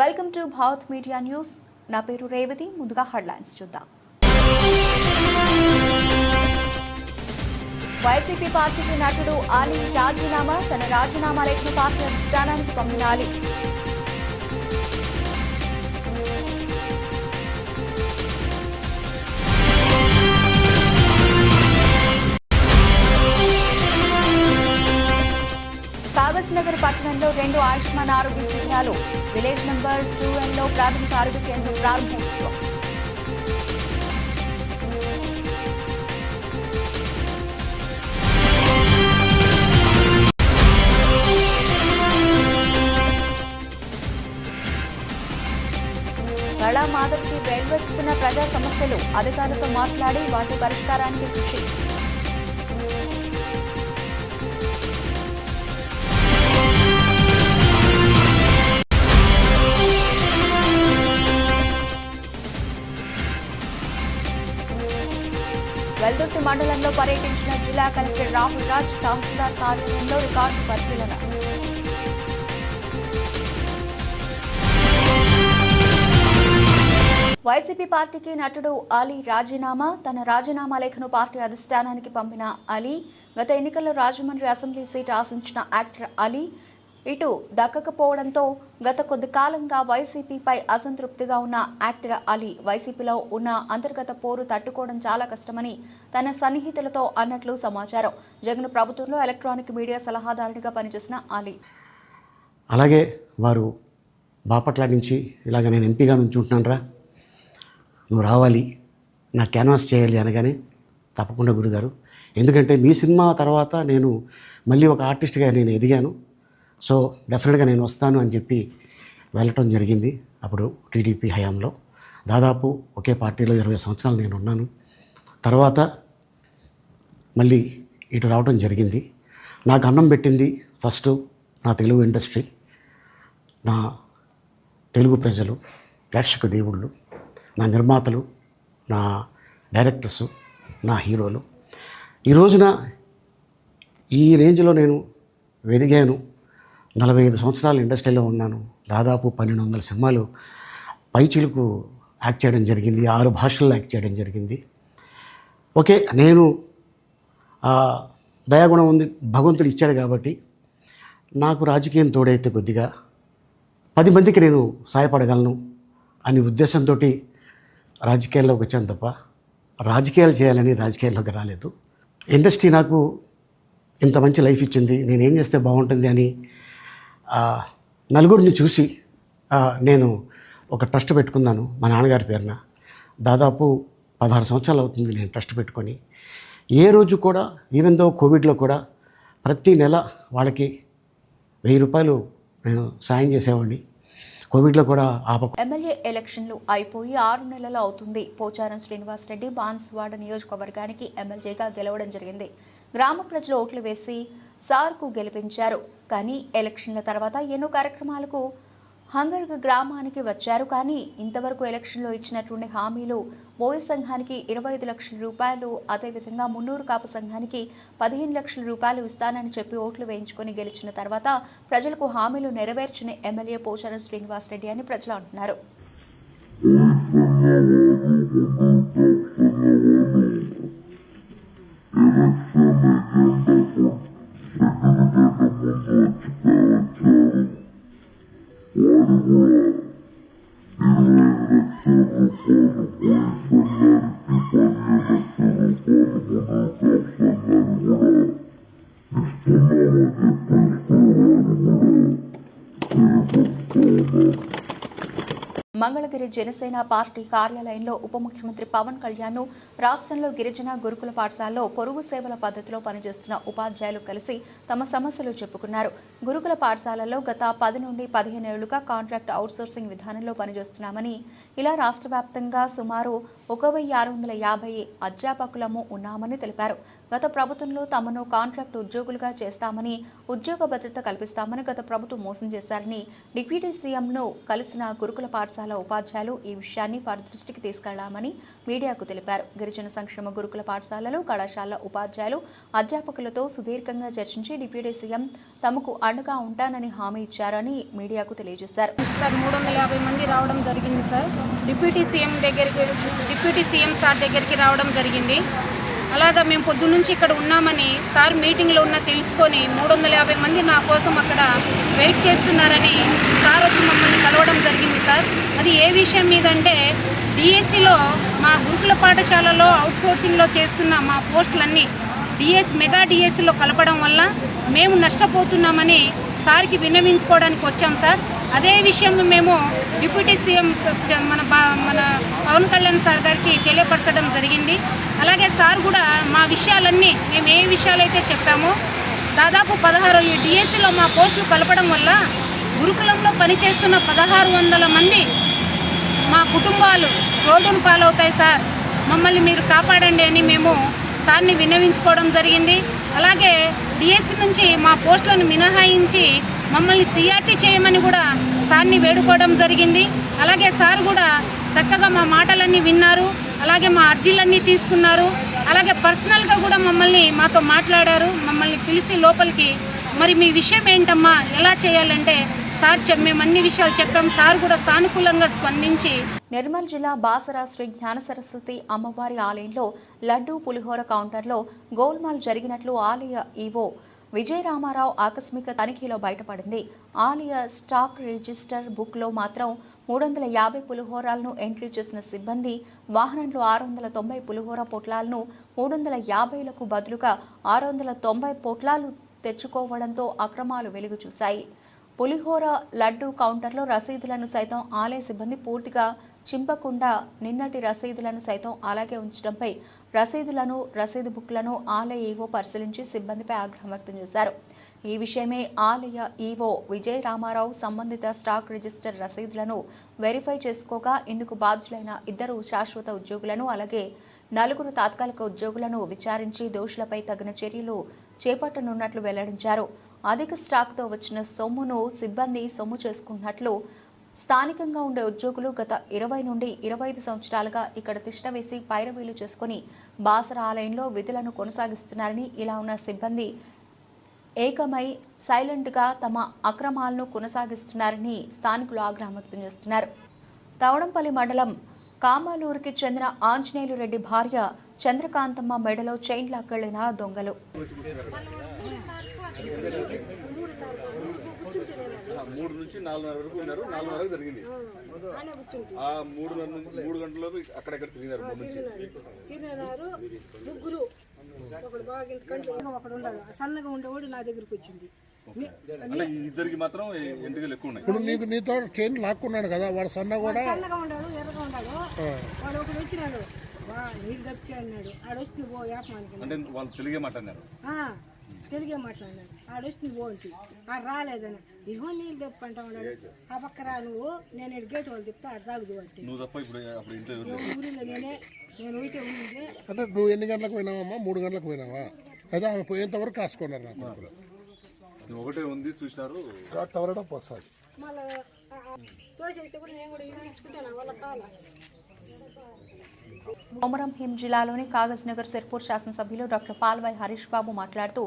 Welcome to Bharat media news. నా పేరు రేవతి. ముందుగా హెడ్లైన్స్ చూద్దాం. వైసీపీ పార్టీకి నటుడు అలీ రాజీనామా. తన రాజీనామా లేఖను పార్టీ అధిష్టానానికి పంపిన అలీ. కాగజ్నగర్ పట్టణంలో 2 ఆయుష్మాన్ ఆరోగ్య శిబిరాలు. విలేజ్ నంబర్ 2N లో ప్రాథమిక ఆరోగ్య కేంద్రం ప్రారంభోత్సవం. కళా మాధవ్కి వెల్వెత్తుతున్న ప్రజా సమస్యలు. అధికారులతో మాట్లాడి వాటి పరిష్కారానికి కృషి. వెల్దుర్తి మండలంలో పర్యటించిన జిల్లా కలెక్టర్ రాహుల్ రాజ్. తహసీల్దార్ కార్యాలయంలో రికార్డు పరిశీలన. వైసీపీ పార్టీకి నటుడు అలీ రాజీనామా. తన రాజీనామా లేఖను పార్టీ అధిష్టానానికి పంపిన అలీ. గత ఎన్నికల్లో రాజమండ్రి అసెంబ్లీ సీటు ఆశించిన యాక్టర్ అలీ ఇటు దక్కకపోవడంతో గత కొద్ది కాలంగా వైసీపీపై అసంతృప్తిగా ఉన్న యాక్టర్ అలీ వైసీపీలో ఉన్న అంతర్గత పోరు తట్టుకోవడం చాలా కష్టమని తన సన్నిహితులతో అన్నట్లు సమాచారం. జగన్ ప్రభుత్వంలో ఎలక్ట్రానిక్ మీడియా సలహాదారునిగా పనిచేసిన అలీ. అలాగే వారు బాపట్ల నుంచి ఇలాగ నేను ఎంపీగా నుంచుంటున్నాను రా, నువ్వు రావాలి, నా క్యాన్వాస్ చేయాలి అనగానే తప్పకుండా గురుగారు, ఎందుకంటే మీ సినిమా తర్వాత నేను మళ్ళీ ఒక ఆర్టిస్ట్గా నేను ఎదిగాను, సో డెఫినెట్గా నేను వస్తాను అని చెప్పి వెళ్ళటం జరిగింది. అప్పుడు టీడీపీ హయాంలో దాదాపు ఒకే పార్టీలో 20 సంవత్సరాలు నేను ఉన్నాను. తర్వాత మళ్ళీ ఇటు రావడం జరిగింది. నాకు అన్నం పెట్టింది ఫస్ట్ నా తెలుగు ఇండస్ట్రీ, నా తెలుగు ప్రజలు, ప్రేక్షక దేవుళ్ళు, నా నిర్మాతలు, నా డైరెక్టర్సు, నా హీరోలు. ఈ రోజున ఈ రేంజ్లో నేను వెదిగాను. 45 సంవత్సరాలు ఇండస్ట్రీలో ఉన్నాను. దాదాపు 1200 సినిమాలు పైచిలుకు యాక్ట్ చేయడం జరిగింది. 6 భాషల్లో యాక్ట్ చేయడం జరిగింది. ఓకే, నేను దయాగుణం ఉంది, భగవంతుడు ఇచ్చాడు కాబట్టి నాకు రాజకీయం తోడైతే కొద్దిగా 10 మందికి నేను సాయపడగలను అనే ఉద్దేశంతో రాజకీయాల్లోకి వచ్చాను తప్ప రాజకీయాలు చేయాలని రాజకీయాల్లోకి రాలేదు. ఇండస్ట్రీ నాకు ఇంత మంచి లైఫ్ ఇచ్చింది, నేనేం చేస్తే బాగుంటుంది అని నలుగురిని చూసి నేను ఒక ట్రస్ట్ పెట్టుకున్నాను మా నాన్నగారి పేరున. దాదాపు 16 సంవత్సరాలు అవుతుంది నేను ట్రస్ట్ పెట్టుకొని. ఏ రోజు కూడా ఈవెన్ దో కోవిడ్లో కూడా ప్రతి నెల వాళ్ళకి 1000 రూపాయలు నేను సాయం చేసేవాడిని. కోవిడ్లో కూడా ఎమ్మెల్యే ఎలక్షన్లు అయిపోయి 6 నెలలు అవుతుంది. పోచారం శ్రీనివాసరెడ్డి బాన్సువాడ నియోజకవర్గానికి ఎమ్మెల్యేగా గెలవడం జరిగింది. గ్రామ ప్రజలు ఓట్లు వేసి సార్కు గెలిపించారు. కానీ ఎలక్షన్ల తర్వాత ఎన్నో కార్యక్రమాలకు హంగర్గ గ్రామానికి వచ్చారు. కానీ ఇంతవరకు ఎలక్షన్లో ఇచ్చినటువంటి హామీలు బోయ సంఘానికి 25 లక్షల రూపాయలు, అదేవిధంగా మున్నూరు కాపు సంఘానికి 15 లక్షల రూపాయలు ఇస్తానని చెప్పి ఓట్లు వేయించుకొని గెలిచిన తర్వాత ప్రజలకు హామీలు నెరవేర్చిన ఎమ్మెల్యే పోచారం శ్రీనివాసరెడ్డి అని ప్రజలు అంటున్నారు. మంగళగిరి జనసేన పార్టీ కార్యాలయంలో ఉప ముఖ్యమంత్రి పవన్ కళ్యాణ్ రాష్ట్రంలో గిరిజన గురుకుల పాఠశాలలో పొరుగు సేవల పద్ధతిలో పనిచేస్తున్న ఉపాధ్యాయులు కలిసి తమ సమస్యలు చెప్పుకున్నారు. గురుకుల పాఠశాలలో గత 10 నుండి 15 ఏళ్లుగా కాంట్రాక్ట్ అవుట్సోర్సింగ్ విధానంలో పనిచేస్తున్నామని, ఇలా రాష్ట్ర వ్యాప్తంగా సుమారు 1650 అధ్యాపకులము ఉన్నామని తెలిపారు. గత ప్రభుత్వంలో తమను కాంట్రాక్ట్ ఉద్యోగులుగా చేస్తామని, ఉద్యోగ భద్రత కల్పిస్తామని గత ప్రభుత్వం మోసం చేశారని డిప్యూటీ సీఎంను కలిసిన గురుకుల పాఠశాల ఉపాధ్యాయులు ఈ విషయాన్ని వారి దృష్టికి తీసుకెళ్లామని మీడియాకు తెలిపారు. గిరిజన సంక్షేమ గురుకుల పాఠశాలలు, కళాశాల ఉపాధ్యాయులు, అధ్యాపకులతో సుదీర్ఘంగా చర్చించి డిప్యూటీ సీఎం తమకు అండగా ఉంటానని హామీ ఇచ్చారని మీడియాకు తెలియజేశారు. 350 మంది రావడం జరిగింది సార్. డిప్యూటీ సీఎం సార్ దగ్గరికి రావడం జరిగింది. అలాగా మేము పొద్దున్నుంచి ఇక్కడ ఉన్నామని సార్ మీటింగ్లో ఉన్న తెలుసుకొని 350 మంది నా కోసం అక్కడ వెయిట్ చేస్తున్నారని సార్ వచ్చి మమ్మల్ని కలవడం జరిగింది సార్. అది ఏ విషయం మీద అంటే డిఎస్సిలో మా గురుకుల పాఠశాలలో అవుట్సోర్సింగ్లో చేస్తున్న మా పోస్టులన్నీ మెగా డిఎస్సిలో కలపడం వల్ల మేము నష్టపోతున్నామని సార్కి విన్నవించుకోవడానికి వచ్చాం సార్. అదే విషయం మేము డిప్యూటీ సీఎం మన పవన్ కళ్యాణ్ సార్ గారికి తెలియపరచడం జరిగింది. అలాగే సార్ కూడా మా విషయాలన్నీ మేము ఏ విషయాలైతే చెప్పామో దాదాపు 16 ఈ డిఎస్సిలో మా పోస్టులు కలపడం వల్ల గురుకులంలో పనిచేస్తున్న 1600 మంది మా కుటుంబాలు రోడ్డును పాలవుతాయి సార్, మమ్మల్ని మీరు కాపాడండి అని మేము సార్ని విన్నవించుకోవడం జరిగింది. అలాగే డిఎస్సి నుంచి మా పోస్టులను మినహాయించి మమ్మల్ని సిఆర్టీ చేయమని కూడా సార్ని వేడుకోవడం జరిగింది. అలాగే సార్ కూడా చక్కగా మా మాటలన్నీ విన్నారు, అలాగే మా అర్జీలన్నీ తీసుకున్నారు. అలాగే పర్సనల్గా కూడా మాతో మాట్లాడారు. మమ్మల్ని పిలిచి లోపలికి మరి మీ విషయం ఏంటమ్మా, ఎలా చేయాలంటే సార్ మేము అన్ని విషయాలు చెప్పాం. సార్ కూడా సానుకూలంగా స్పందించి నిర్మల్ జిల్లా బాసరా శ్రీ జ్ఞాన సరస్వతి అమ్మవారి ఆలయంలో లడ్డూ పులిహోర కౌంటర్లో గోల్మాల్ జరిగినట్లు ఆలయ ఈవో విజయరామారావు ఆకస్మిక తనిఖీలో బయటపడింది. ఆలయ స్టాక్ రిజిస్టర్ బుక్లో మాత్రం 350 పులిహోరాలను ఎంట్రీ చేసిన సిబ్బంది వాహనంలో 690 పులిహోర పొట్లాలను 350లకు బదులుగా 690 పొట్లాలు తెచ్చుకోవడంతో అక్రమాలు వెలుగు చూశాయి. పులిహోర లడ్డూ కౌంటర్లో రసీదులను సైతం ఆలయ సిబ్బంది పూర్తిగా చింపకుండా నిన్నటి రసీదులను సైతం అలాగే ఉంచడంపై రసీదు బుక్లను ఆలయ ఈవో పరిశీలించి సిబ్బందిపై ఆగ్రహం వ్యక్తం చేశారు. ఈ విషయమే ఆలయ ఈవో విజయ రామారావు సంబంధిత స్టాక్ రిజిస్టర్ రసీదులను వెరిఫై చేసుకోగా ఇందుకు బాధ్యులైన 2 శాశ్వత ఉద్యోగులను అలాగే 4 తాత్కాలిక ఉద్యోగులను విచారించి దోషులపై తగిన చర్యలు చేపట్టనున్నట్లు వెల్లడించారు. అధిక స్టాక్తో వచ్చిన సొమ్మును సిబ్బంది సొమ్ము చేసుకున్నట్లు స్థానికంగా ఉండే ఉద్యోగులు గత 20 నుండి 25 సంవత్సరాలుగా ఇక్కడ తిష్టవేసి పైరవీలు చేసుకుని బాసర ఆలయంలో విధులను కొనసాగిస్తున్నారని, ఇలా ఉన్న సిబ్బంది ఏకమై సైలెంట్గా తమ అక్రమాలను కొనసాగిస్తున్నారని స్థానికులు ఆగ్రహం వ్యక్తం చేస్తున్నారు. తవడంపల్లి మండలం కామాలూరుకి చెందిన ఆంజనేయులు రెడ్డి భార్య చంద్రకాంతమ్మ మెడలో చైన్ లాక్కెళ్లిన దొంగలు. 3 నుంచి 4:30 వరకు ఉన్నారు. 4:30 వరకు జరిగింది. ఆ 3 గంటలలోపు అక్కడెక్కడ తిరిగినారు. 3 నుంచి ముగ్గురు, ఒకడు బాగా కంట్లో ఒకడు ఉండాలి, సన్నగా ఉండేవాడు నా దగ్గరికి వచ్చింది. అంటే ఇద్దరికి మాత్రం ఎంటుకలు ఎక్కువ ఉన్నాయి. ఇప్పుడు నీతో చైన్ లాక్కున్నాడు కదా, వాడు సన్నగా ఉండాడు, ఎర్రగా ఉండాడు. వాడు ఒకడు వచ్చినాడు, నీళ్ళు తప్పి అన్నాడు. ఆడొచ్చింది పో యాపమానికి. అంటే వాళ్ళు తెలుగే మాట్లాడినారు. తెలుగే మాట్లాడినాడు. ఆడొచ్చింది పో అంటే ఆడు రాలేదని ఇహో నీళ్ళు తప్పి అంటా ఉన్నాడు. ఆ పక్క రా నువ్వు, నేను గేట్ వాళ్ళు చెప్తా అది తాగుదు అంటే నువ్వు తప్ప ఇప్పుడు ఇంట్లో ఊరిలో నేను ఉయితే ఉంది. అంటే నువ్వు ఎన్ని గంటలకు పోయినావమ్మా? 3 గంటలకు పోయినావా? అయితే ఆమె పోయేంతవరకు కాసుకున్నారు. నాకు ఒకటే ఉంది, చూసినారు. టవరడం పోస్తాడు. మళ్ళీ తోసేస్తే కూడా నేను కూడా ఇచ్చుకుంటాను వాళ్ళ కాల. కొమరం భీం జిల్లాలోని కాగజ్ నగర్ సిర్పూర్ శాసనసభ్యులు డాక్టర్ పాల్వాయి హరీష్ బాబు మాట్లాడుతూ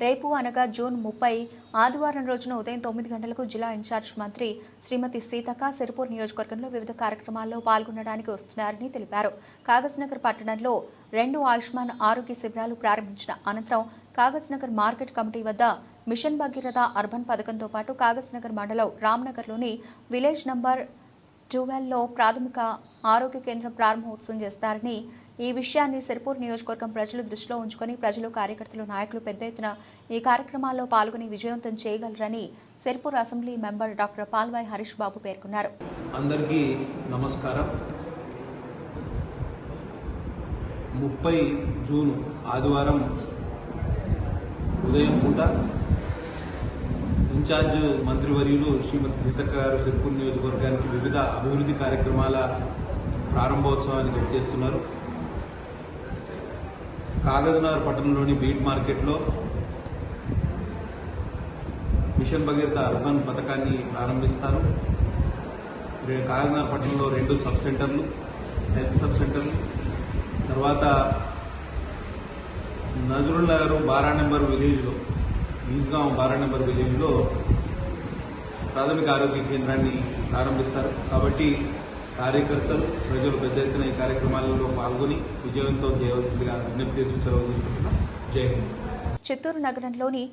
రేపు అనగా జూన్ 30 ఆదివారం రోజున ఉదయం 9 గంటలకు జిల్లా ఇన్ఛార్జ్ మంత్రి శ్రీమతి సీతక్క సిర్పూర్ నియోజకవర్గంలో వివిధ కార్యక్రమాల్లో పాల్గొనడానికి వస్తున్నారని తెలిపారు. కాగజ్ నగర్ పట్టణంలో 2 ఆయుష్మాన్ ఆరోగ్య శిబిరాలు ప్రారంభించిన అనంతరం కాగజ్ నగర్ మార్కెట్ కమిటీ వద్ద మిషన్ భగీరథ అర్బన్ పథకంతో పాటు కాగజ్ నగర్ మండలం రామ్నగర్లోని విలేజ్ నంబర్ 12లో ప్రాథమిక ఆరోగ్య కేంద్రం ప్రారంభోత్సవం చేస్తారని, ఈ విషయాన్ని సిర్పూర్ నియోజకవర్గం ప్రజలు దృష్టిలో ఉంచుకొని ప్రజలు, కార్యకర్తలు, నాయకులు పెద్ద ఎత్తున ఈ కార్యక్రమాల్లో పాల్గొని విజయవంతం చేయగలరని Sirpur assembly member doctor Palvai Harish Babu పేర్కొన్నారు. అందరికీ నమస్కారం. 30 జూన్ ఆదివారం ఉదయం పూట ఇన్ఛార్జ్ మంత్రివర్యులు శ్రీమతి సీతక్క గారు సిర్పూర్ నియోజకవర్గానికి వివిధ అభివృద్ధి కార్యక్రమాల ప్రారంభోత్సవాన్ని చేస్తున్నారు. కాగజ్నగర్ పట్టణంలోని బీట్ మార్కెట్లో మిషన్ భగీరథ అర్బన్ పథకాన్ని ప్రారంభిస్తారు. కాగజ్నగర్ పట్టణంలో 2 సబ్ సెంటర్లు, హెల్త్ సబ్ సెంటర్లు, తర్వాత నజరుల్ నగర్ బారా నెంబర్ విలేజ్లో, ఈజ్గాం బారా నెంబర్ విలేజ్లో ప్రాథమిక ఆరోగ్య కేంద్రాన్ని ప్రారంభిస్తారు. కాబట్టి కార్యకర్తలు, ప్రజలు పెద్ద ఎత్తున ఈ కార్యక్రమాలలో పాల్గొని విజయవంతం చేయవలసిందిగా విజ్ఞప్తి చేసి సెలవు తీసుకుంటున్నాం. జై హింద్. చిత్తూరు నగరంలోని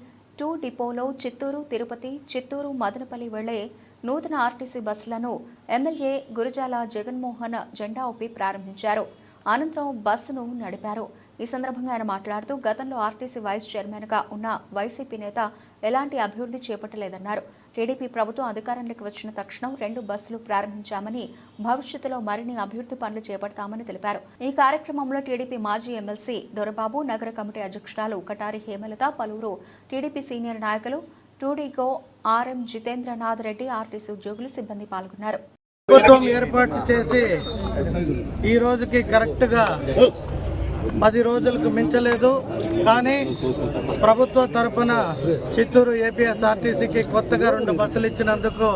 2 డిపోలో చిత్తూరు, తిరుపతి, చిత్తూరు, మదనపల్లి వెళ్లే నూతన ఆర్టీసీ బస్సులను ఎమ్మెల్యే గురజాల జగన్మోహన్ జెండా ఊపి ప్రారంభించారు. అనంతరం బస్సును నడిపారు. ఈ సందర్భంగా ఆయన మాట్లాడుతూ గతంలో ఆర్టీసీ వైస్ చైర్మన్గా ఉన్న వైసీపీ నేత ఎలాంటి అభివృద్ధి చేపట్టలేదన్నారు. టీడీపీ ప్రభుత్వం అధికారంలోకి వచ్చిన తక్షణం 2 బస్సులు ప్రారంభించామని, భవిష్యత్తులో మరిన్ని అభివృద్ధి పనులు చేపడతామని తెలిపారు. ఈ కార్యక్రమంలో టీడీపీ మాజీ ఎమ్మెల్సీ దొరబాబు, నగర కమిటీ అధ్యక్షురాలు కటారి హేమలత, పలువురు టీడీపీ సీనియర్ నాయకులు, టూడీగో ఆర్ఎం జితేంద్రనాథ్ రెడ్డి, ఆర్టీసీ ఉద్యోగులు, సిబ్బంది పాల్గొన్నారు. ప్రభుత్వం ఏర్పాటు చేసి ఈ రోజుకి కరెక్ట్గా 10 రోజులకు మించలేదు. కానీ ప్రభుత్వ తరపున చిత్తూరు ఏపీఎస్ఆర్టీసీకి కొత్తగా 2 బస్సులు ఇచ్చినందుకు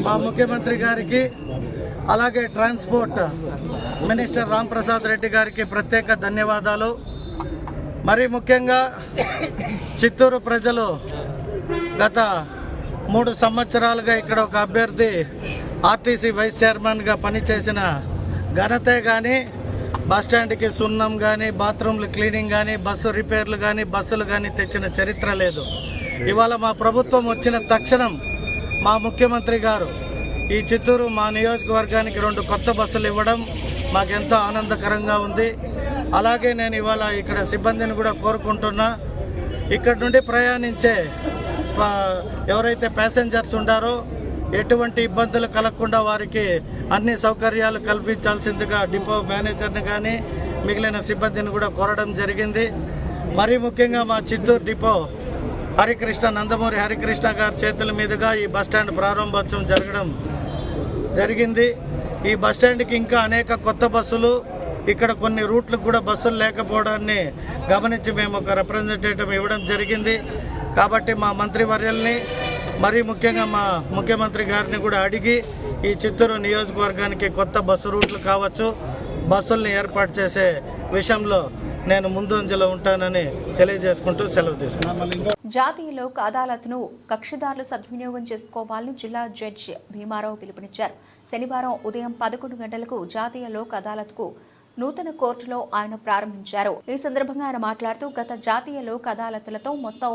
మా ముఖ్యమంత్రి గారికి, అలాగే ట్రాన్స్పోర్ట్ మినిస్టర్ రాంప్రసాద్ రెడ్డి గారికి ప్రత్యేక ధన్యవాదాలు. మరీ ముఖ్యంగా చిత్తూరు ప్రజలు గత 3 సంవత్సరాలుగా ఇక్కడ ఒక అభ్యర్థి ఆర్టీసీ వైస్ చైర్మన్గా పనిచేసిన ఘనతే కానీ, బస్టాండ్కి సున్నం కానీ, బాత్రూమ్లు క్లీనింగ్ కానీ, బస్సు రిపేర్లు కానీ, బస్సులు కానీ తెచ్చిన చరిత్ర లేదు. ఇవాళ మా ప్రభుత్వం వచ్చిన తక్షణం మా ముఖ్యమంత్రి గారు ఈ చిత్తూరు మా నియోజకవర్గానికి 2 కొత్త బస్సులు ఇవ్వడం మాకెంతో ఆనందకరంగా ఉంది. అలాగే నేను ఇవాళ ఇక్కడ సిబ్బందిని కూడా కోరుకుంటున్నా, ఇక్కడ నుండి ప్రయాణించే ఎవరైతే ప్యాసింజర్స్ ఉండారో ఎటువంటి ఇబ్బందులు కలగకుండా వారికి అన్ని సౌకర్యాలు కల్పించాల్సిందిగా డిపో మేనేజర్ని కానీ మిగిలిన సిబ్బందిని కూడా కోరడం జరిగింది. మరీ ముఖ్యంగా మా చిత్తూరు డిపో హరికృష్ణ, నందమూరి హరికృష్ణ గారి చేతుల మీదుగా ఈ బస్టాండ్ ప్రారంభోత్సవం జరగడం జరిగింది. ఈ బస్టాండ్కి ఇంకా అనేక కొత్త బస్సులు, ఇక్కడ కొన్ని రూట్లకు కూడా బస్సులు లేకపోవడాన్ని గమనించి మేము ఒక రిప్రజెంటేటివ్ ఇవ్వడం జరిగింది. కాబట్టి మా మంత్రివర్యుల్ని, మరీ ముఖ్యంగా మా ముఖ్యమంత్రి గారిని కూడా అడిగి ఈ చిత్తూరు నియోజకవర్గానికి కొత్త బస్సు రూట్లు కావచ్చు, బస్సుల్ని ఏర్పాటు చేసే విషయంలో నేను ముందంజలో ఉంటానని తెలియజేసుకుంటూ సెలవు తీసుకున్నాను. జాతీయ లోక్ అదాలత్ను కక్షిదారులు సద్వినియోగం చేసుకోవాలని జిల్లా జడ్జి భీమారావు పిలుపునిచ్చారు. శనివారం ఉదయం 11 గంటలకు జాతీయ లోక్ అదాలత్కు నూతన కోర్టులో ఆయన ప్రారంభించారు. ఈ సందర్భంగా ఆయన మాట్లాడుతూ గత జాతీయ లోక్ అదాలత్లతో మొత్తం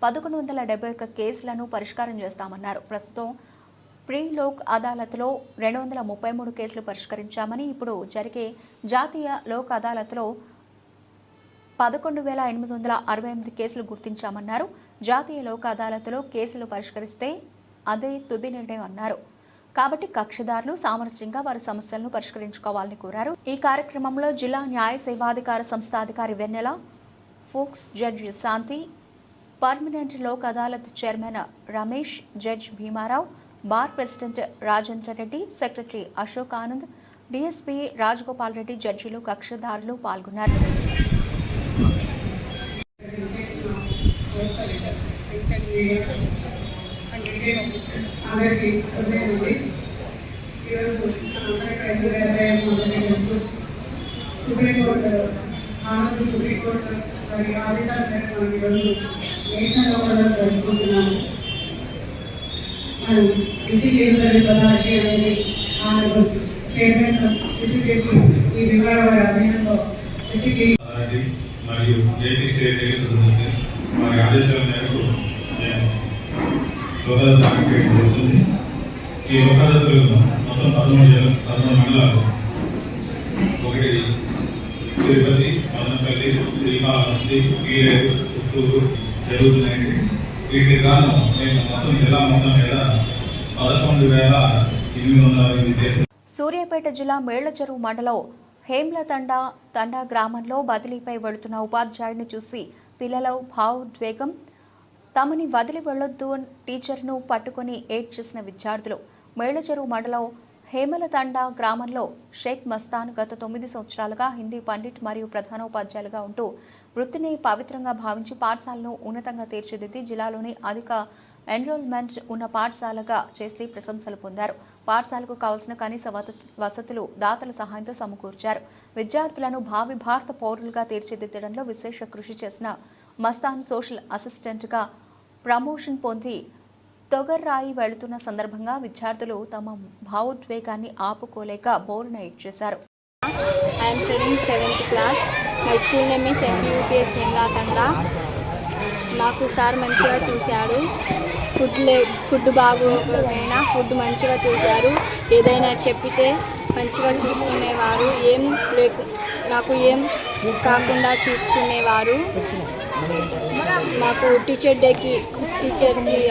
1171 కేసులను పరిష్కారం చేస్తామన్నారు. ప్రస్తుతం ప్రీ లోక్ అదాలత్లో 233 కేసులు పరిష్కరించామని, ఇప్పుడు జరిగే జాతీయ లోక్ అదాలత్లో 11,868 కేసులు గుర్తించామన్నారు. జాతీయ లోక్ అదాలత్లో కేసులు పరిష్కరిస్తే అదే తుది నిర్ణయం అన్నారు. కాబట్టి కక్షిదారులు సామరస్యంగా వారి సమస్యలను పరిష్కరించుకోవాలని కోరారు. ఈ కార్యక్రమంలో జిల్లా న్యాయ సేవాధికార సంస్థ అధికారి Vennela, POCSO judge Shanti, permanent Lok Adalat chairman Ramesh, judge Bhimarao, bar president Rajendra Reddy, secretary Ashok Anand, DSP Rajagopal Reddy, జడ్జిలు, కక్షిదారులు పాల్గొన్నారు. సుప్రీంకోర్టు మరి ఆదేశాల మేరకు మనం ఈరోజు నేషనల్ అవార్డు జరుపుకుంటున్నాము. మనం డిస్ట్రిక్ట్ సర్వీస్ అథారిటీ అనేది చైర్మన్ డిస్ట్రిక్ట్ ఈ వివరాల వారి అధీనంలో డిస్ట్రిక్ట్ మరియు ఏపీ స్టేట్ ఉంది. వారి ఆదేశాల మేరకు నేను లోకాదాలత్ చేయడం జరుగుతుంది. ఈ లోకాదాలత్లో మొత్తం 13 మండలాలు, ఒకటి తిరుపతి, మదనపల్లి, శ్రీకాళహస్తి, పీలేరు, చిత్తూరు జరుగుతున్నాయండి. వీటికి గాను మేము మొత్తం జిల్లా మొత్తం మీద 11,808 కేసులు. సూర్యాపేట జిల్లా మేళ్లచెరువు మండలం హేమ్లతండా గ్రామంలో బదిలీపై వెళుతున్న ఉపాధ్యాయుడిని చూసి పిల్లలు భావోద్వేగం, తమని వదిలి వెళ్లొద్దు టీచర్ను పట్టుకుని ఏడ్ చేసిన విద్యార్థులు. మేళ్లచెరువు మండలం హేమలతండ గ్రామంలో షేక్ మస్తాన్ గత 9 సంవత్సరాలుగా హిందీ పండిట్ మరియు ప్రధానోపాధ్యాయులుగా ఉంటూ వృత్తిని పవిత్రంగా భావించి పాఠశాలను ఉన్నతంగా తీర్చిదిద్ది జిల్లాలోని అధిక ఎన్రోల్మెంట్ ఉన్న పాఠశాలగా చేసి ప్రశంసలు పొందారు. పాఠశాలకు కావాల్సిన కనీస వసతులు దాతల సహాయంతో సమకూర్చారు. విద్యార్థులను భావి భారత పౌరులుగా తీర్చిదిద్దడంలో విశేష కృషి చేసిన మస్తాన్ సోషల్ అసిస్టెంట్గా ప్రమోషన్ పొంది తొగర్రాయి వెళుతున్న సందర్భంగా విద్యార్థులు తమ భావోద్వేగాన్ని ఆపుకోలేక బోరున ఏడ్చేశారు. I am studying 7th class. My school name is MPUPS హేమలతండ. మాకు సార్ మంచిగా చూశాడు. ఫుడ్ బాగోకపోయినా ఫుడ్ మంచిగా చేశారు. ఏదైనా చెప్పితే మంచిగా చూసుకునేవారు. నాకు ఏం కాకుండా చూసుకునేవారు. మాకు టీచర్కి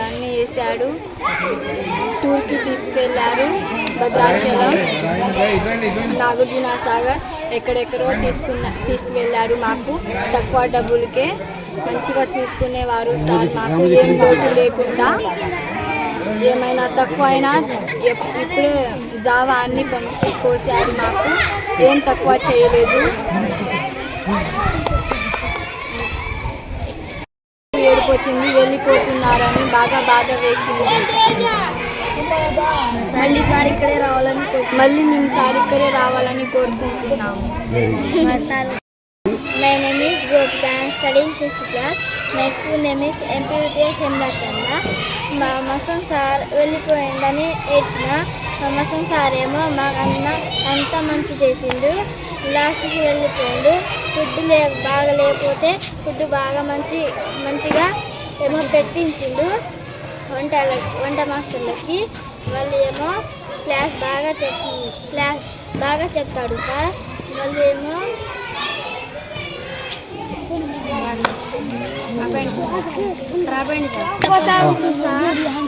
అన్నీ చేశాడు. టూర్కి తీసుకెళ్ళారు. భద్రాచలం, నాగార్జున సాగర్ ఎక్కడెక్కడో తీసుకువెళ్ళారు. మాకు తక్కువ డబ్బులకే మంచిగా చూసుకునేవారు సార్. మాకు ఏం లోటు లేకుండా ఏమైనా తక్కువ అయినా ఇప్పుడే జావా అన్ని కోసారు. మాకు ఏం తక్కువ చేయలేదు. ఏడుపొచ్చింది, వెళ్ళిపోతున్నారని బాగా బాధ వేసింది. మళ్ళీ మేము సార్ ఇక్కడే రావాలని కోరుకుంటున్నాము. My name is Gopika. I am studying 6th class. My school name is MPUPS హేమలతండ. మా మసన్ సార్ వెళ్ళిపోయిందని ఏడ్చిన. మా మసన్ సార్ ఏమో మాకన్నా అంత మంచి చేసిండు. లాస్ట్కి వెళ్ళిపోయిండు. ఫుడ్ బాగా లేకపోతే ఫుడ్ బాగా మంచిగా ఏమో పెట్టించిండు వంట మాస్టర్లకి. వాళ్ళు ఏమో క్లాస్ బాగా చెప్తాడు సార్. వాళ్ళు ఏమో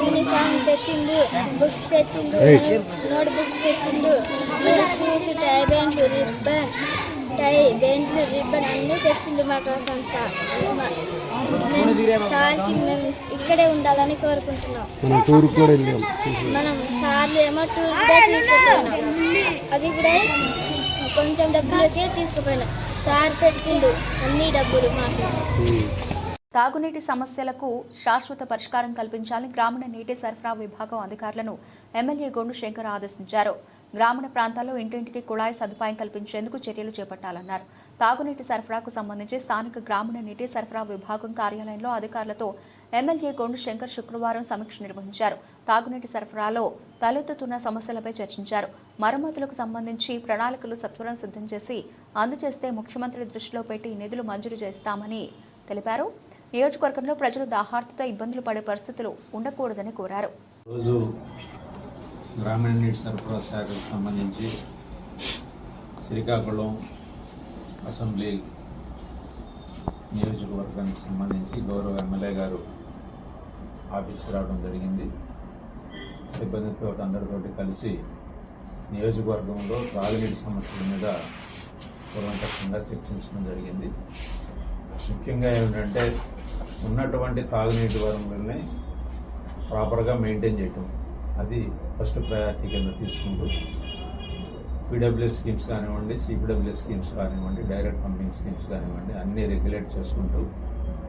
యూనిఫామ్ తెచ్చిండు, బుక్స్ తెచ్చిండు, నోట్ బుక్స్ తెచ్చిండు, షూస్, టై బెంట్లు, రిబ్బన్ అన్నీ తెచ్చిండు మా కోసం సార్. సార్కి మేము ఇక్కడే ఉండాలని కోరుకుంటున్నాం. మనం సార్లు ఏమో టూర్ కూడా తీసుకుపోయినాం. అది కూడా కొంచెం డబ్బులకే తీసుకుపోయినాం. సార్ పెట్టిండు అన్ని డబ్బులు మాకు. తాగునీటి సమస్యలకు శాశ్వత పరిష్కారం కల్పించాలని గ్రామీణ నీటి సరఫరా విభాగం అధికారులను ఎమ్మెల్యే గొండు శంకర్ ఆదేశించారు. గ్రామీణ ప్రాంతాల్లో ఇంటింటికి కుళాయి సదుపాయం కల్పించేందుకు చర్యలు చేపట్టాలన్నారు. తాగునీటి సరఫరాకు సంబంధించి స్థానిక గ్రామీణ నీటి సరఫరా విభాగం కార్యాలయంలో అధికారులతో ఎమ్మెల్యే గొండు శంకర్ శుక్రవారం సమీక్ష నిర్వహించారు. తాగునీటి సరఫరాలో తలెత్తుతున్న సమస్యలపై చర్చించారు. మరమ్మతులకు సంబంధించి ప్రణాళికలు సత్వరం సిద్ధం చేసి అందజేస్తే ముఖ్యమంత్రి దృష్టిలో పెట్టి నిధులు మంజూరు చేస్తామని తెలిపారు. నియోజకవర్గంలో ప్రజలు దాహార్తితో ఇబ్బందులు పడే పరిస్థితులు ఉండకూడదని కోరారు. రోజు గ్రామీణ నీటి సరఫరా శాఖకు సంబంధించి శ్రీకాకుళం అసెంబ్లీ నియోజకవర్గానికి సంబంధించి గౌరవ ఎమ్మెల్యే గారు ఆఫీస్కి రావడం జరిగింది. సిబ్బందితో అందరితోటి కలిసి నియోజకవర్గంలో తాగునీటి సమస్యల మీద కూలంకషంగా చర్చించడం జరిగింది. ముఖ్యంగా ఏమిటంటే ఉన్నటువంటి తాగునీటి వనరుల్ని ప్రాపర్గా మెయింటైన్ చేయటం, అది ఫస్ట్ ప్రయారిటీ కింద తీసుకుంటూ పీడబ్ల్యూఎస్ స్కీమ్స్ కానివ్వండి, సిపిడబ్ల్యూఎస్ స్కీమ్స్ కానివ్వండి, డైరెక్ట్ పంపింగ్ స్కీమ్స్ కానివ్వండి అన్నీ రెగ్యులేట్ చేసుకుంటూ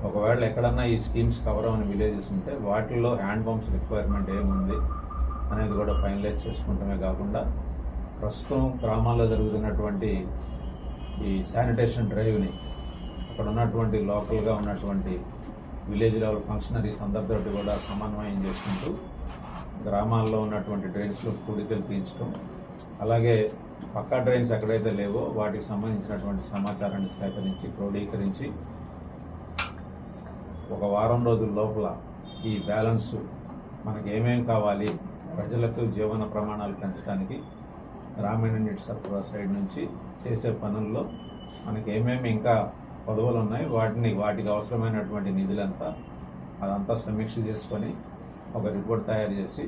ఒకవేళ ఎక్కడన్నా ఈ స్కీమ్స్ కవర్ అవని విలేజెస్ ఉంటే వాటిల్లో హ్యాండ్ పంప్స్ రిక్వైర్మెంట్ ఏముంది అనేది కూడా ఫైనలైజ్ చేసుకుంటమే కాకుండా ప్రస్తుతం గ్రామాల్లో జరుగుతున్నటువంటి ఈ శానిటేషన్ డ్రైవ్ని అక్కడ ఉన్నటువంటి లోకల్గా ఉన్నటువంటి విలేజ్ లెవెల్ ఫంక్షనరీస్ అందరితోటి కూడా సమన్వయం చేసుకుంటూ గ్రామాల్లో ఉన్నటువంటి డ్రైన్స్లో కూడికలు తీయించడం, అలాగే పక్కా డ్రైన్స్ ఎక్కడైతే లేవో వాటికి సంబంధించినటువంటి సమాచారాన్ని సేకరించి క్రోడీకరించి ఒక వారం రోజుల లోపల ఈ బ్యాలెన్స్ మనకి ఏమేం కావాలి, ప్రజలకు జీవన ప్రమాణాలు పెంచడానికి గ్రామీణ నీటి సరఫరా సైడ్ నుంచి చేసే పనుల్లో మనకి ఏమేమి ఇంకా పదవులు ఉన్నాయి వాటికి అవసరమైనటువంటి నిధులంతా అదంతా సమీక్ష చేసుకొని ఒక రిపోర్ట్ తయారు చేసి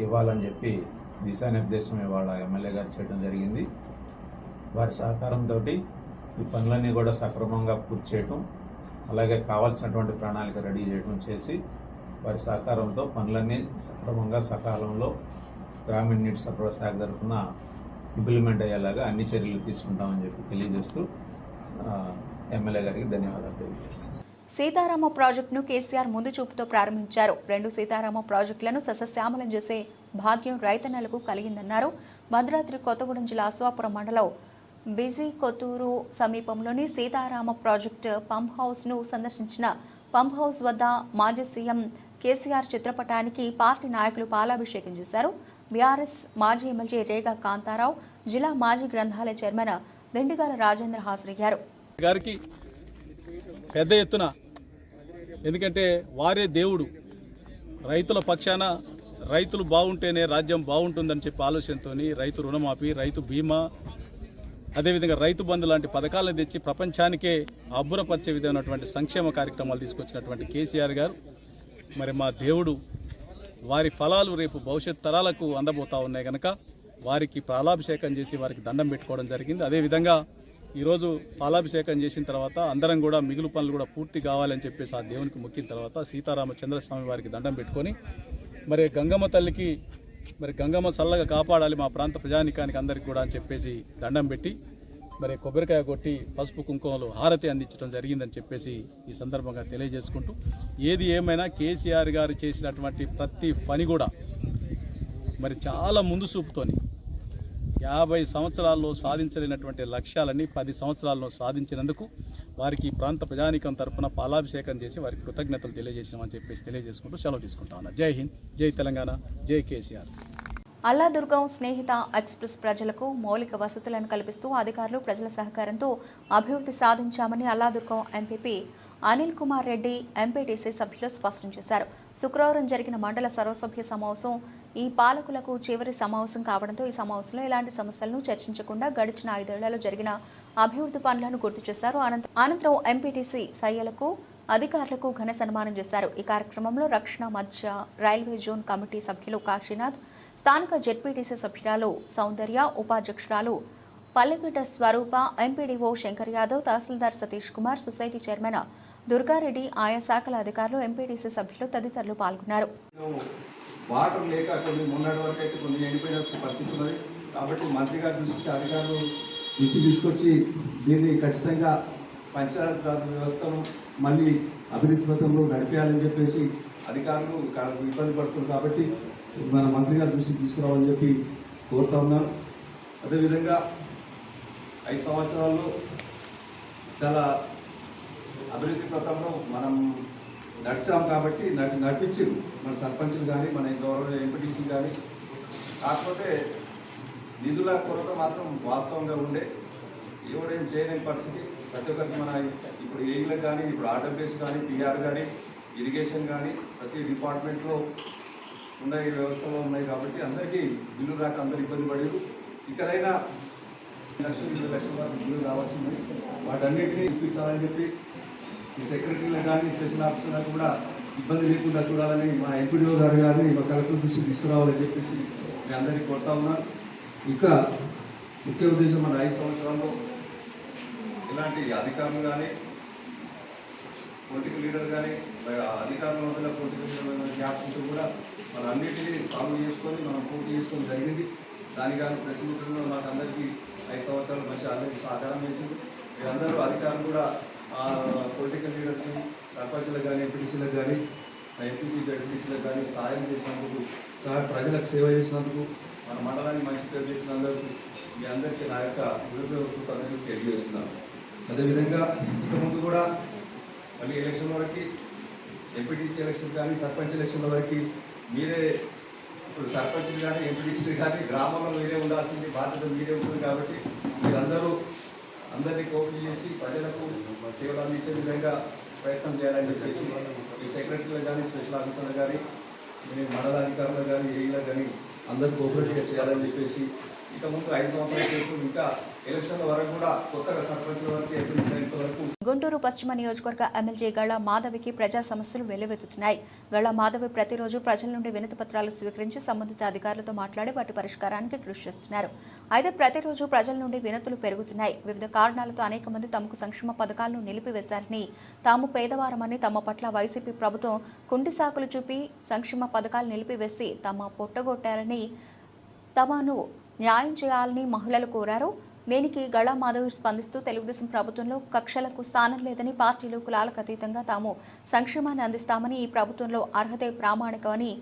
ఇవ్వాలని చెప్పి దిశానిర్దేశం ఇవాళ ఎమ్మెల్యే గారు చేయడం జరిగింది. వారి సహకారంతో ఈ పనులన్నీ కూడా సక్రమంగా పూర్తి చేయటం, అలాగే కావాల్సినటువంటి ప్రణాళిక రెడీ చేయడం చేసి వారి సహకారంతో పనులన్నీ సక్రమంగా సకాలంలో గ్రామీణ నీటి సరఫరా శాఖ తరఫున ఇంప్లిమెంట్ అయ్యేలాగా అన్ని చర్యలు తీసుకుంటామని చెప్పి తెలియజేస్తూ ఎమ్మెల్యే గారికి ధన్యవాదాలు తెలియజేస్తాను. సీతారామ ప్రాజెక్టును కేసీఆర్ ముందు చూపుతో ప్రారంభించారు. 2 సీతారామ ప్రాజెక్టులను సస్యశ్యామలం చేసే భాగ్యం రైతన్నలకు కలిగిందన్నారు. భద్రాద్రి కొత్తగూడెం జిల్లా అశ్వాపురం మండలం బిజీ కొత్తూరు సమీపంలోని సీతారామ ప్రాజెక్టు పంప్ హౌస్ను సందర్శించిన పంప్ హౌస్ వద్ద మాజీ సీఎం కేసీఆర్ చిత్రపటానికి పార్టీ నాయకులు పాలాభిషేకం చేశారు. బీఆర్ఎస్ మాజీ ఎమ్మెల్యే రేగా కాంతారావు, జిల్లా మాజీ గ్రంథాలయ చైర్మన్ దిండిగాల రాజేంద్ర హాజరయ్యారు. గారికి పెద్ద ఎత్తున, ఎందుకంటే వారే దేవుడు, రైతుల పక్షాన రైతులు బాగుంటేనే రాజ్యం బాగుంటుందని చెప్పి ఆలోచనతో రైతు రుణమాఫీ, రైతు బీమా, అదేవిధంగా రైతు బంధు లాంటి పథకాలను తెచ్చి ప్రపంచానికే అబ్బురపరిచే విధమైనటువంటి సంక్షేమ కార్యక్రమాలు తీసుకొచ్చినటువంటి కేసీఆర్ గారు మరి మా దేవుడు. వారి ఫలాలు రేపు భవిష్యత్ తరాలకు అందబోతా ఉన్నాయి కనుక వారికి పాలాభిషేకం చేసి వారికి దండం పెట్టుకోవడం జరిగింది. అదేవిధంగా ఈరోజు పాలాభిషేకం చేసిన తర్వాత అందరం కూడా మిగులు పనులు కూడా పూర్తి కావాలని చెప్పేసి ఆ దేవునికి మొక్కిన తర్వాత సీతారామచంద్రస్వామి వారికి దండం పెట్టుకొని మరి గంగమ్మ తల్లికి మరి గంగమ్మ చల్లగా కాపాడాలి మా ప్రాంత ప్రజానికానికి అందరికీ కూడా అని చెప్పేసి దండం పెట్టి మరి కొబ్బరికాయ కొట్టి పసుపు కుంకుమలు హారతి అందించడం జరిగిందని చెప్పేసి ఈ సందర్భంగా తెలియజేసుకుంటూ, ఏది ఏమైనా కేసీఆర్ గారు చేసినటువంటి ప్రతి పని కూడా మరి చాలా ముందు చూపుతోని 50 సంవత్సరాల్లో సాధించలేనటువంటి లక్ష్యాలని 10 సంవత్సరాల్లో సాధించినందుకు వారికి ప్రాంత ప్రజానికం తరఫున పాలాభిషేకం చేసి వారికి కృతజ్ఞతలు తెలియజేసినామని చెప్పేసి తెలియజేసుకుంటూ సెలవు తీసుకుంటా ఉన్నా. జై హింద్, జై తెలంగాణ, జై కేసీఆర్. అల్లాదుర్గం స్నేహిత ఎక్స్ప్రెస్ ప్రజలకు మౌలిక వసతులను కల్పిస్తూ అధికారులు ప్రజల సహకారంతో అభివృద్ధి సాధించామని అల్లాదుర్గం ఎంపీపీ అనిల్ కుమార్ రెడ్డి ఎంపీటీసీ సభ్యులు స్పష్టం చేశారు. శుక్రవారం జరిగిన మండల సర్వసభ్య సమావేశం ఈ పాలకులకు చివరి సమావేశం కావడంతో ఈ సమావేశంలో ఎలాంటి సమస్యలను చర్చించకుండా గడిచిన 5 ఏళ్లలో జరిగిన అభివృద్ధి పనులను గుర్తు చేశారు. అనంతరం ఎంపీటీసీ సయ్యలకు అధికారులకు ఘన సన్మానం చేశారు. ఈ కార్యక్రమంలో రక్షణ మధ్య రైల్వే జోన్ కమిటీ సభ్యులు కాశీనాథ్, స్థానిక జెడ్పీటీసీ సభ్యురాలు సౌందర్య, ఉపాధ్యక్షురాలు పల్లెపేట స్వరూప, ఎంపీడీఓ శంకర్ యాదవ్, తహసీల్దార్ సతీష్ కుమార్, సొసైటీ చైర్మన్ దుర్గారెడ్డి, ఆయా శాఖల అధికారులు, ఎంపీటీసీ సభ్యులు తదితరులు పాల్గొన్నారు. వాటర్ లేక కొన్ని మొన్నటి వరకు అయితే కొన్ని ఎండిపోయిన పరిస్థితి ఉన్నది. కాబట్టి మంత్రి గారి దృష్టికి అధికారులు దృష్టి తీసుకొచ్చి దీన్ని ఖచ్చితంగా పంచాయతీరాజ్ వ్యవస్థను మళ్ళీ అభివృద్ధి పథంలో నడిపేయాలని చెప్పేసి అధికారులు ఇబ్బంది పడుతున్నారు. కాబట్టి మన మంత్రి గారి దృష్టికి తీసుకురావాలని చెప్పి కోరుతా ఉన్నాను. అదేవిధంగా 5 సంవత్సరాల్లో చాలా అభివృద్ధి పథంలో మనం నడిచాం కాబట్టి నడిపించారు మన సర్పంచులు కానీ మన గౌరవ ఎంపీటీసీలు కానీ. కాకపోతే నిధుల కొరత మాత్రం వాస్తవంగా ఉండే, ఎవడేం చేయలేని పరిస్థితి. ప్రతి ఒక్కరికి మన ఇప్పుడు ఏఈలకు కానీ, ఇప్పుడు ఆర్డబ్ల్యూఎస్ కానీ, పిఆర్ కానీ, ఇరిగేషన్ కానీ ప్రతి డిపార్ట్మెంట్లో ఉన్న ఈ వ్యవస్థలో ఉన్నాయి. కాబట్టి అందరికీ బిల్లు రాక అందరూ ఇబ్బంది పడేరు. ఇక్కడైనా 1,20,000 వరకు బిల్లు రావాల్సింది. వాటన్నిటినీ ఇప్పించాలని చెప్పి ఈ సెక్రటరీలకు కానీ, స్పెషల్ ఆఫీసర్లకు కూడా ఇబ్బంది లేకుండా చూడాలని మా ఎంపీడీఓ గారు కానీ మా కలెక్టర్ దృష్టికి తీసుకురావాలని చెప్పేసి మీ అందరికీ కోరుతా ఉన్నాను. ఇంకా ముఖ్య ఉద్దేశం మన 5 సంవత్సరాల్లో ఇలాంటి అధికారులు కానీ, పొలిటికల్ లీడర్ కానీ, అధికారుల మధ్యలో పొలిటికల్ గ్యాప్స్ ఉంటే కూడా మన అన్నింటినీ సాల్వ్ చేసుకొని మనం పూర్తి చేసుకోవడం జరిగింది. దాని కానీ ప్రెస్ మీట్లో నాకు అందరికీ 5 సంవత్సరాలు మంచి అందరికీ సహకారం చేసింది. మీరందరూ అధికారులు కూడా పొలిటికల్ లీడర్కి, సర్పంచులకు కానీ, ఎంపీటీసీలకు కానీ, ఎంపీపీ జడ్పీటీసీలకు కానీ సహాయం చేసినందుకు, ప్రజలకు సేవ చేసినందుకు, మన మండలాన్ని మంచి పేరు చేసినందుకు మీ అందరికీ నా యొక్క కృతజ్ఞతలు తెలియజేస్తున్నాను. అదేవిధంగా ఇక ముందు కూడా మళ్ళీ ఎలక్షన్ వరకు, ఎంపీటీసీ ఎలక్షన్ కానీ, సర్పంచ్ ఎలక్షన్ల వరకు మీరే, ఇప్పుడు సర్పంచ్లు కానీ, ఎంపీటీసీలు కానీ గ్రామంలో మీరే ఉండాల్సింది బాధ్యత మీరే ఉంటుంది. కాబట్టి మీరందరూ అందరినీ కోపం చేసి ప్రజలకు సేవలు అందించే విధంగా ప్రయత్నం చేయాలని చెప్పేసి ఈ సెక్రటరీలు కానీ, స్పెషల్ ఆఫీసర్లు కానీ, మండల అధికారులు కానీ, ఏఈలకు కానీ అందరూ కోఆపరేట్గా చేయాలని చెప్పేసి ఇక ముందు 5 సంవత్సరాలు చేసుకుని ఇంకా ఎలక్షన్ల వరకు కూడా కొత్తగా సర్పంచ్ల వరకు, ఎంపీటీసీ వరకు. గుంటూరు పశ్చిమ నియోజకవర్గ ఎమ్మెల్యే గళ్ళ మాధవికి ప్రజా సమస్యలు వెల్లువెత్తుతున్నాయి. గళ్ళ మాధవి ప్రతిరోజు ప్రజల నుండి వినతి పత్రాలు స్వీకరించి సంబంధిత అధికారులతో మాట్లాడి వాటి పరిష్కారానికి కృషి చేస్తున్నారు. అయితే ప్రతిరోజు ప్రజల నుండి వినతులు పెరుగుతున్నాయి. వివిధ కారణాలతో అనేక మంది తమకు సంక్షేమ పథకాలను నిలిపివేశారని, తాము పేదవారమని, తమ పట్ల వైసీపీ ప్రభుత్వం కుంటి సాకులు చూపి సంక్షేమ పథకాలు నిలిపివేసి తమ పొట్టగొట్టారని తమను న్యాయం చేయాలని మహిళలు కోరారు. దీనికి గళా మాధవ్ స్పందిస్తూ తెలుగుదేశం ప్రభుత్వంలో కక్షలకు స్థానం లేదని, పార్టీలు కులాలకు అతీతంగా తాము సంక్షేమాన్ని అందిస్తామని, ఈ ప్రభుత్వంలో అర్హతే ప్రామాణికమని,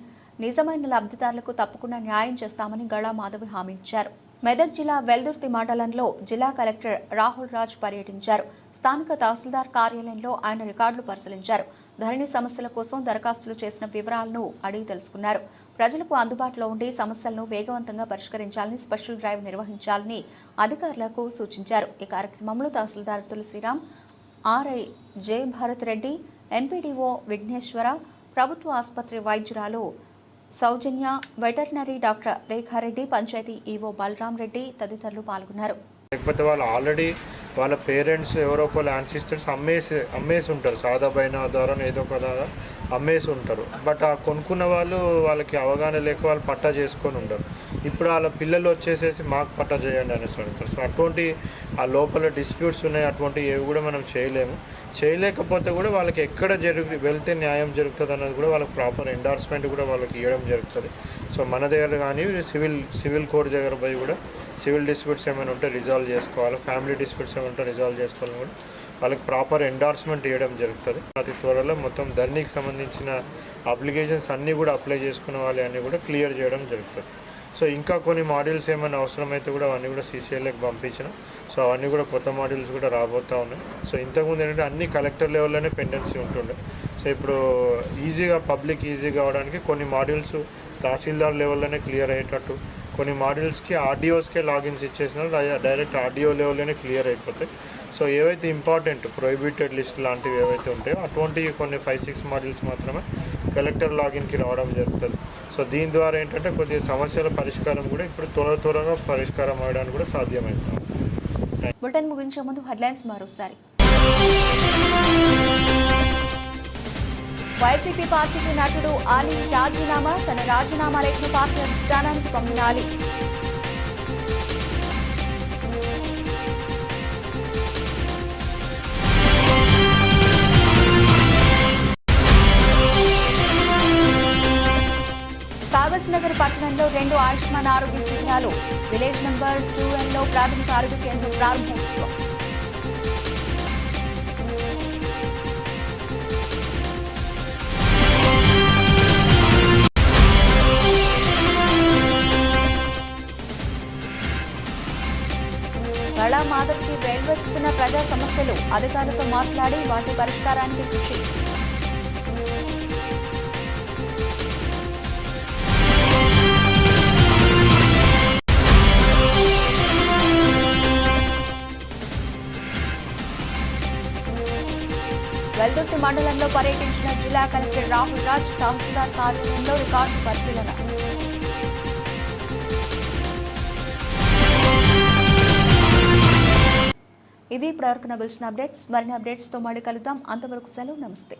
నిజమైన లబ్ధిదారులకు తప్పకుండా న్యాయం చేస్తామని గళా మాధవ్ హామీ ఇచ్చారు. మెదక్ జిల్లా వెల్దుర్తి మండలంలో జిల్లా కలెక్టర్ రాహుల్ రాజ్ పర్యటించారు. స్థానిక తహసీల్దార్ కార్యాలయంలో ఆయన రికార్డులు పరిశీలించారు. ధరణి సమస్యల కోసం దరఖాస్తులు చేసిన వివరాలను అడిగి తెలుసుకున్నారు. ప్రజలకు అందుబాటులో ఉండి సమస్యలను వేగవంతంగా పరిష్కరించాలని, స్పెషల్ డ్రైవ్ నిర్వహించాలని అధికారులకు సూచించారు. ఈ కార్యక్రమంలో tahsildar Tulasiram, RI J Bharath Reddy, MPDO Vighneswara, ప్రభుత్వ ఆసుపత్రి వైద్యురాలు Soujanya, veterinary doctor Rekha Reddy, panchayat EO Balaram Reddy తదితరులు పాల్గొన్నారు. లేకపోతే వాళ్ళు ఆల్రెడీ వాళ్ళ పేరెంట్స్ ఎవరో ఒకళ్ళు యాన్సిస్టర్స్ అమ్మేసి ఉంటారు, సాదా బైనా ద్వారా ఏదో ఒక ద్వారా అమ్మేసి ఉంటారు. బట్ ఆ కొనుక్కున్న వాళ్ళకి అవగాహన లేక వాళ్ళు పట్టా చేసుకొని ఉంటారు. ఇప్పుడు వాళ్ళ పిల్లలు వచ్చేసేసి మాకు పట్టా చేయండి అనేసి అంటారు. సో అటువంటి ఆ లోపల డిస్ప్యూట్స్ ఉన్నాయి, అటువంటివి ఏవి కూడా మనం చేయలేకపోతే కూడా వాళ్ళకి ఎక్కడ వెళ్తే న్యాయం జరుగుతుంది అన్నది కూడా వాళ్ళకి ప్రాపర్ ఎండార్స్మెంట్ కూడా వాళ్ళకి ఇవ్వడం జరుగుతుంది. సో మన దగ్గర కానీ సివిల్ కోర్ట్ దగ్గర పోయి కూడా సివిల్ డిస్ప్యూట్స్ ఏమైనా ఉంటే రిజాల్వ్ చేసుకోవాలి, ఫ్యామిలీ డిస్ప్యూట్స్ ఏమైనా ఉంటే రిజాల్వ్ చేసుకోవాలని కూడా వాళ్ళకి ప్రాపర్ ఎండార్స్మెంట్ ఇవ్వడం జరుగుతుంది. అతి త్వరలో మొత్తం ధరణికి సంబంధించిన అప్లికేషన్స్ అన్నీ కూడా అప్లై చేసుకున్న వాళ్ళు అన్నీ కూడా క్లియర్ చేయడం జరుగుతుంది. సో ఇంకా కొన్ని మాడ్యూల్స్ ఏమైనా అవసరమైతే కూడా అవన్నీ కూడా CCLకి పంపించిన. సో అవన్నీ కూడా కొత్త మాడ్యూల్స్ కూడా రాబోతూ ఉన్నాయి. సో ఇంతకుముందు ఏంటంటే అన్ని కలెక్టర్ లెవెల్లోనే పెండెన్సీ ఉంటుండే. సో ఇప్పుడు పబ్లిక్ ఈజీగా అవడానికి కొన్ని మాడ్యూల్స్ తహసీల్దార్ లెవెల్లోనే క్లియర్ అయ్యేటట్టు, కొన్ని మాడ్యూల్స్కి RDOస్కే లాగిన్స్ ఇచ్చేసినా డైరెక్ట్ RDO లెవెల్లోనే క్లియర్ అయిపోతాయి. సో ఏవైతే ఇంపార్టెంట్ ప్రొహిబిటెడ్ లిస్ట్ లాంటివి ఏవైతే ఉంటాయో అటువంటివి కొన్ని 5-6 మాడ్యూల్స్ మాత్రమే కలెక్టర్ లాగిన్కి రావడం జరుగుతుంది. సో దీని ద్వారా ఏంటంటే కొద్దిగా సమస్యల పరిష్కారం కూడా ఇప్పుడు త్వరగా పరిష్కారం అవ్వడానికి కూడా సాధ్యమవుతుంది. బులెటిన్ ముగించే ముందు హెడ్లైన్స్ మరోసారి. వైసీపీ పార్టీకి నటుడు ఆలీ రాజీనామా, తన రాజీనామా లేఖను పార్టీ అధిష్టానానికి పంపిన ఆలీ. కాగజ్నగర్ పట్టణంలో 2 ఆయుష్మాన్ ఆరోగ్య శిబిరాలు, విలేజ్ నంబర్ 2Nలో ప్రాథమిక ఆరోగ్య కేంద్రం ప్రారంభోత్సవం. గళా మాధవ్కి వెల్వెత్తుతున్న ప్రజా సమస్యలు, అధికారులతో మాట్లాడి వాటి పరిష్కారానికి కృషి. వెల్దుర్తి మండలంలో పర్యటించిన జిల్లా కలెక్టర్ రాహుల్ రాజ్, తహసీల్దార్ కార్యాలయంలో రికార్డు పరిశీలన. ఇవి ఇప్పటివరకు బులెటిన్ అప్డేట్స్. మరిన్ని అప్డేట్స్తో మళ్ళీ కలుద్దాం. అంతవరకు సెలవు, నమస్తే.